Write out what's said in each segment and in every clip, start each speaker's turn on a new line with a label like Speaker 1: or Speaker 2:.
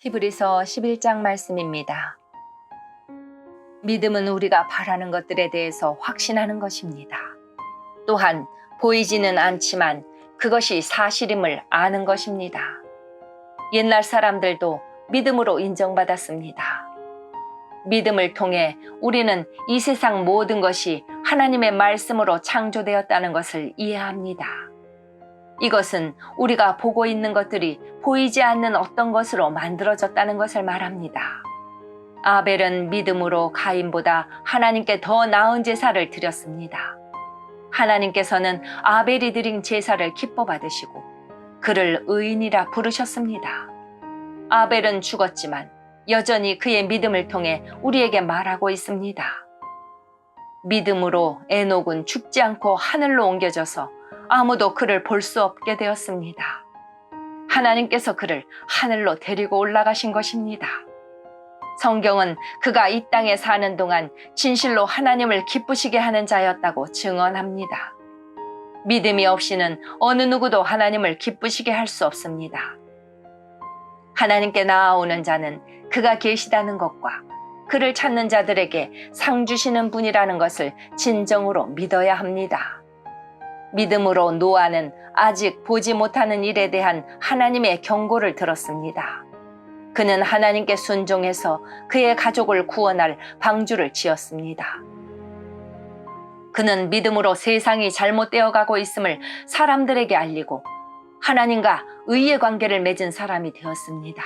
Speaker 1: 히브리서 11장 말씀입니다. 믿음은 우리가 바라는 것들에 대해서 확신하는 것입니다. 또한 보이지는 않지만 그것이 사실임을 아는 것입니다. 옛날 사람들도 믿음으로 인정받았습니다. 믿음을 통해 우리는 이 세상 모든 것이 하나님의 말씀으로 창조되었다는 것을 이해합니다. 이것은 우리가 보고 있는 것들이 보이지 않는 어떤 것으로 만들어졌다는 것을 말합니다. 아벨은 믿음으로 가인보다 하나님께 더 나은 제사를 드렸습니다. 하나님께서는 아벨이 드린 제사를 기뻐 받으시고 그를 의인이라 부르셨습니다. 아벨은 죽었지만 여전히 그의 믿음을 통해 우리에게 말하고 있습니다. 믿음으로 에녹은 죽지 않고 하늘로 옮겨져서 아무도 그를 볼 수 없게 되었습니다. 하나님께서 그를 하늘로 데리고 올라가신 것입니다. 성경은 그가 이 땅에 사는 동안 진실로 하나님을 기쁘시게 하는 자였다고 증언합니다. 믿음이 없이는 어느 누구도 하나님을 기쁘시게 할 수 없습니다. 하나님께 나아오는 자는 그가 계시다는 것과 그를 찾는 자들에게 상 주시는 분이라는 것을 진정으로 믿어야 합니다. 믿음으로 노아는 아직 보지 못하는 일에 대한 하나님의 경고를 들었습니다. 그는 하나님께 순종해서 그의 가족을 구원할 방주를 지었습니다. 그는 믿음으로 세상이 잘못되어 가고 있음을 사람들에게 알리고 하나님과 의의 관계를 맺은 사람이 되었습니다.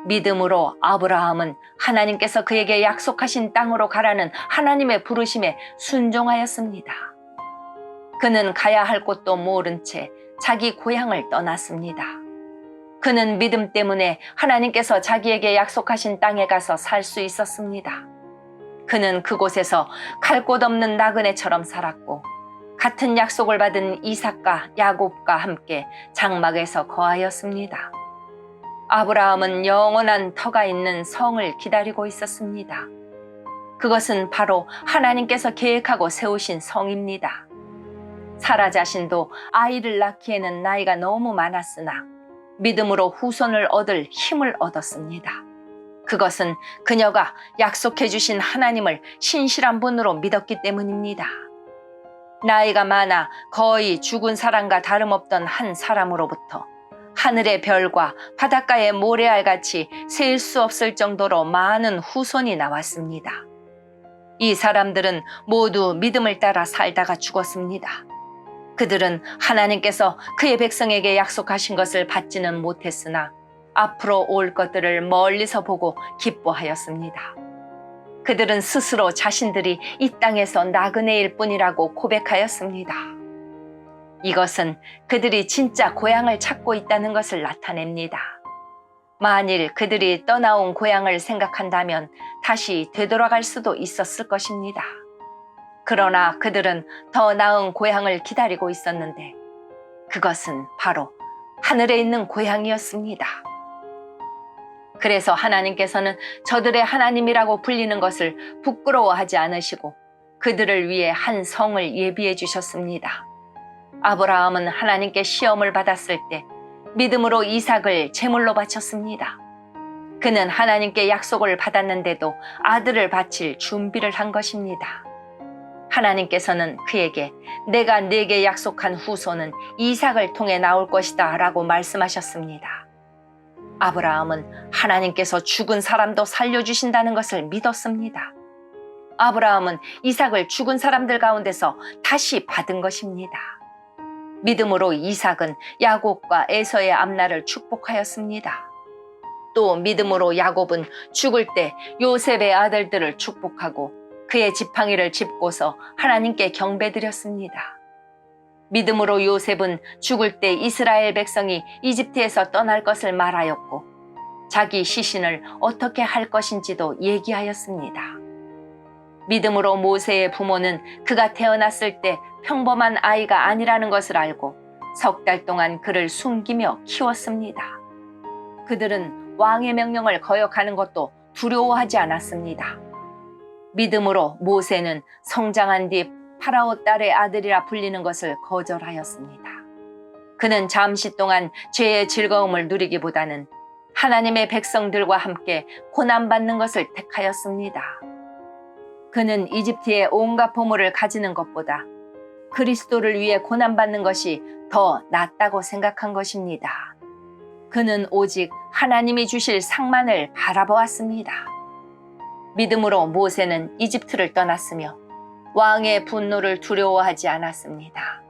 Speaker 1: 믿음으로 아브라함은 하나님께서 그에게 약속하신 땅으로 가라는 하나님의 부르심에 순종하였습니다. 그는 가야 할 곳도 모른 채 자기 고향을 떠났습니다. 그는 믿음 때문에 하나님께서 자기에게 약속하신 땅에 가서 살 수 있었습니다. 그는 그곳에서 갈 곳 없는 나그네처럼 살았고 같은 약속을 받은 이삭과 야곱과 함께 장막에서 거하였습니다. 아브라함은 영원한 터가 있는 성을 기다리고 있었습니다. 그것은 바로 하나님께서 계획하고 세우신 성입니다. 사라 자신도 아이를 낳기에는 나이가 너무 많았으나 믿음으로 후손을 얻을 힘을 얻었습니다. 그것은 그녀가 약속해 주신 하나님을 신실한 분으로 믿었기 때문입니다. 나이가 많아 거의 죽은 사람과 다름없던 한 사람으로부터 하늘의 별과 바닷가의 모래알같이 셀 수 없을 정도로 많은 후손이 나왔습니다. 이 사람들은 모두 믿음을 따라 살다가 죽었습니다. 그들은 하나님께서 그의 백성에게 약속하신 것을 받지는 못했으나 앞으로 올 것들을 멀리서 보고 기뻐하였습니다. 그들은 스스로 자신들이 이 땅에서 나그네일 뿐이라고 고백하였습니다. 이것은 그들이 진짜 고향을 찾고 있다는 것을 나타냅니다. 만일 그들이 떠나온 고향을 생각한다면 다시 되돌아갈 수도 있었을 것입니다. 그러나 그들은 더 나은 고향을 기다리고 있었는데 그것은 바로 하늘에 있는 고향이었습니다. 그래서 하나님께서는 저들의 하나님이라고 불리는 것을 부끄러워하지 않으시고 그들을 위해 한 성을 예비해 주셨습니다. 아브라함은 하나님께 시험을 받았을 때 믿음으로 이삭을 제물로 바쳤습니다. 그는 하나님께 약속을 받았는데도 아들을 바칠 준비를 한 것입니다. 하나님께서는 그에게 내가 네게 약속한 후손은 이삭을 통해 나올 것이다 라고 말씀하셨습니다. 아브라함은 하나님께서 죽은 사람도 살려주신다는 것을 믿었습니다. 아브라함은 이삭을 죽은 사람들 가운데서 다시 받은 것입니다. 믿음으로 이삭은 야곱과 에서의 앞날을 축복하였습니다. 또 믿음으로 야곱은 죽을 때 요셉의 아들들을 축복하고 그의 지팡이를 짚고서 하나님께 경배드렸습니다. 믿음으로 요셉은 죽을 때 이스라엘 백성이 이집트에서 떠날 것을 말하였고 자기 시신을 어떻게 할 것인지도 얘기하였습니다. 믿음으로 모세의 부모는 그가 태어났을 때 평범한 아이가 아니라는 것을 알고 석 달 동안 그를 숨기며 키웠습니다. 그들은 왕의 명령을 거역하는 것도 두려워하지 않았습니다. 믿음으로 모세는 성장한 뒤 파라오 딸의 아들이라 불리는 것을 거절하였습니다. 그는 잠시 동안 죄의 즐거움을 누리기보다는 하나님의 백성들과 함께 고난받는 것을 택하였습니다. 그는 이집트의 온갖 보물을 가지는 것보다 그리스도를 위해 고난받는 것이 더 낫다고 생각한 것입니다. 그는 오직 하나님이 주실 상만을 바라보았습니다. 믿음으로 모세는 이집트를 떠났으며 왕의 분노를 두려워하지 않았습니다.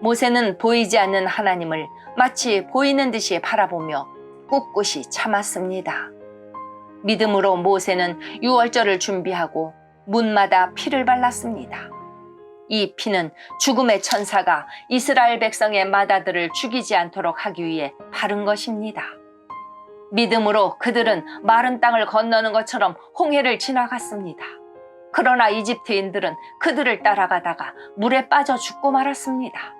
Speaker 1: 모세는 보이지 않는 하나님을 마치 보이는 듯이 바라보며 꿋꿋이 참았습니다. 믿음으로 모세는 유월절을 준비하고 문마다 피를 발랐습니다. 이 피는 죽음의 천사가 이스라엘 백성의 맏아들을 죽이지 않도록 하기 위해 바른 것입니다. 믿음으로 그들은 마른 땅을 건너는 것처럼 홍해를 지나갔습니다. 그러나 이집트인들은 그들을 따라가다가 물에 빠져 죽고 말았습니다.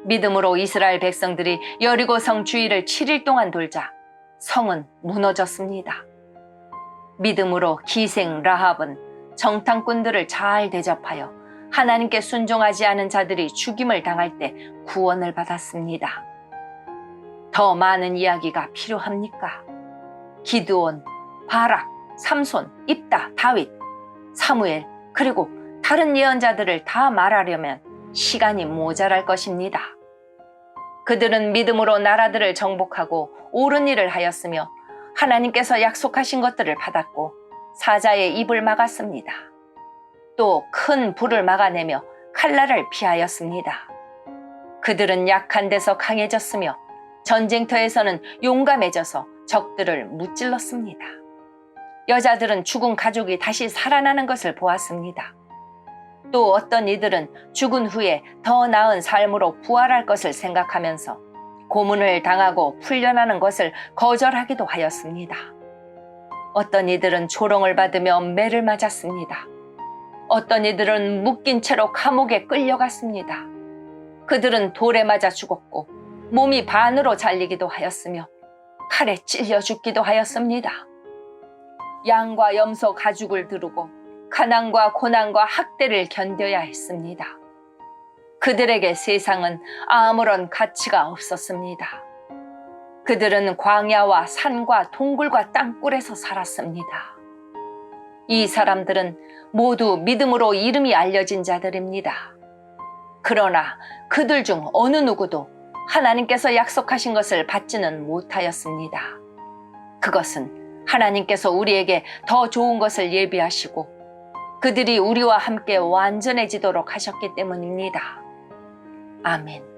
Speaker 1: 믿음으로 이스라엘 백성들이 여리고 성 주위를 7일 동안 돌자 성은 무너졌습니다. 믿음으로 기생 라합은 정탐꾼들을 잘 대접하여 하나님께 순종하지 않은 자들이 죽임을 당할 때 구원을 받았습니다. 더 많은 이야기가 필요합니까? 기드온, 바락, 삼손, 입다, 다윗, 사무엘, 그리고 다른 예언자들을 다 말하려면 시간이 모자랄 것입니다. 그들은 믿음으로 나라들을 정복하고 옳은 일을 하였으며 하나님께서 약속하신 것들을 받았고 사자의 입을 막았습니다. 또 큰 불을 막아내며 칼날을 피하였습니다. 그들은 약한 데서 강해졌으며 전쟁터에서는 용감해져서 적들을 무찔렀습니다. 여자들은 죽은 가족이 다시 살아나는 것을 보았습니다. 또 어떤 이들은 죽은 후에 더 나은 삶으로 부활할 것을 생각하면서 고문을 당하고 풀려나는 것을 거절하기도 하였습니다. 어떤 이들은 조롱을 받으며 매를 맞았습니다. 어떤 이들은 묶인 채로 감옥에 끌려갔습니다. 그들은 돌에 맞아 죽었고 몸이 반으로 잘리기도 하였으며 칼에 찔려 죽기도 하였습니다. 양과 염소 가죽을 두르고 가난과 고난과 학대를 견뎌야 했습니다. 그들에게 세상은 아무런 가치가 없었습니다. 그들은 광야와 산과 동굴과 땅굴에서 살았습니다. 이 사람들은 모두 믿음으로 이름이 알려진 자들입니다. 그러나 그들 중 어느 누구도 하나님께서 약속하신 것을 받지는 못하였습니다. 그것은 하나님께서 우리에게 더 좋은 것을 예비하시고 그들이 우리와 함께 완전해지도록 하셨기 때문입니다. 아멘.